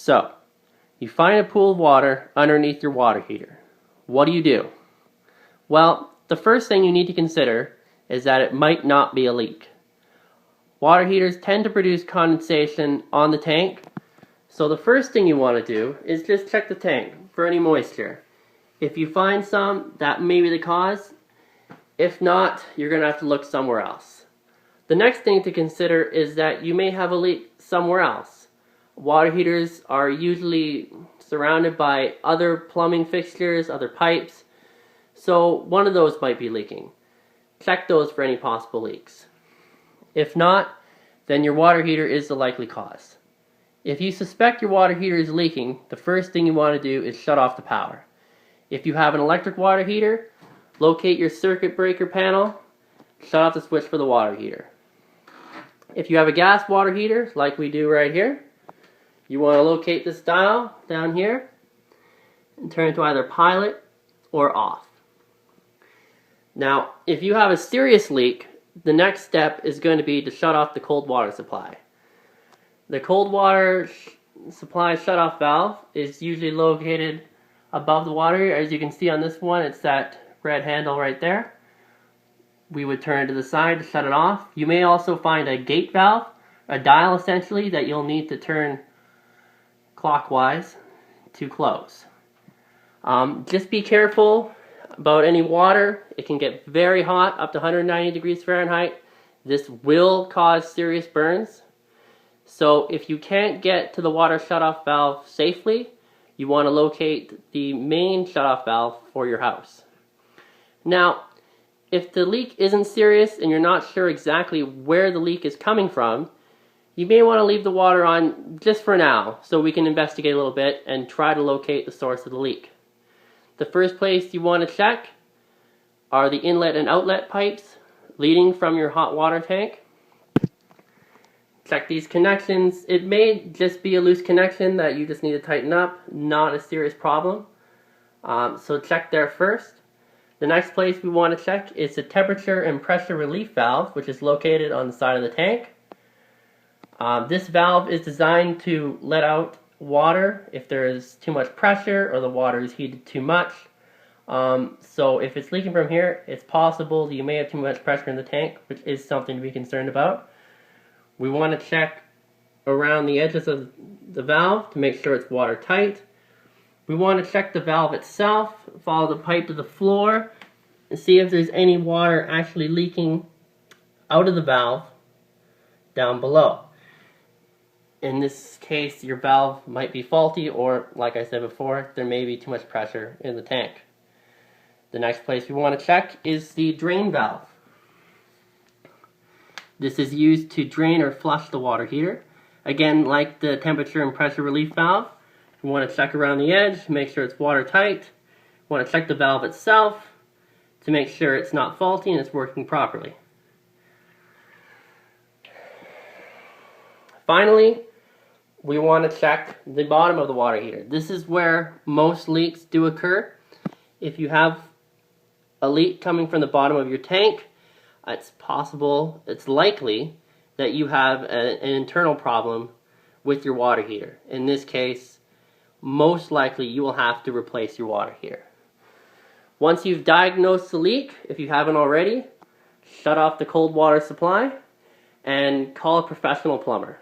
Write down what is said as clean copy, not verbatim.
So, you find a pool of water underneath your water heater. What do? Well, the first thing you need to consider is that it might not be a leak. Water heaters tend to produce condensation on the tank, so the first thing you want to do is just check the tank for any moisture. If you find some, that may be the cause. If not, you're going to have to look somewhere else. The next thing to consider is that you may have a leak somewhere else. Water heaters are usually surrounded by other plumbing fixtures, other pipes, so one of those might be leaking. Check those for any possible leaks. If not, then your water heater is the likely cause. If you suspect your water heater is leaking, the first thing you want to do is shut off the power. If you have an electric water heater, locate your circuit breaker panel, shut off the switch for the water heater. If you have a gas water heater, like we do right here, you want to locate this dial down here and turn it to either pilot or off. Now, if you have a serious leak, the next step is going to be to shut off the cold water supply. The cold water supply shutoff valve is usually located above the water. As you can see on this one, it's that red handle right there. We would turn it to the side to shut it off. You may also find a gate valve, a dial essentially, that you'll need to turn clockwise to close. Just be careful about any water. It can get very hot, up to 190 degrees Fahrenheit. This will cause serious burns. So if you can't get to the water shutoff valve safely, you want to locate the main shutoff valve for your house. Now, if the leak isn't serious and you're not sure exactly where the leak is coming from, you may want to leave the water on just for now so we can investigate a little bit and try to locate the source of the leak. The first place you want to check are the inlet and outlet pipes leading from your hot water tank. Check these connections. It may just be a loose connection that you just need to tighten up, not a serious problem. So check there first. The next place we want to check is the temperature and pressure relief valve, which is located on the side of the tank. This valve is designed to let out water if there is too much pressure or the water is heated too much. So if it's leaking from here, it's possible that you may have too much pressure in the tank, which is something to be concerned about. We want to check around the edges of the valve to make sure it's watertight. We want to check the valve itself, follow the pipe to the floor, and see if there's any water actually leaking out of the valve down below. In this case, your valve might be faulty, or like I said before, there may be too much pressure in the tank. The next place we want to check is the drain valve. This is used to drain or flush the water heater. Again, like the temperature and pressure relief valve, we want to check around the edge, make sure it's watertight. We want to check the valve itself to make sure it's not faulty and it's working properly. Finally, we want to check the bottom of the water heater. This is where most leaks do occur. If you have a leak coming from the bottom of your tank, it's likely that you have an internal problem with your water heater. In this case, most likely you will have to replace your water heater. Once you've diagnosed the leak, if you haven't already, shut off the cold water supply and call a professional plumber.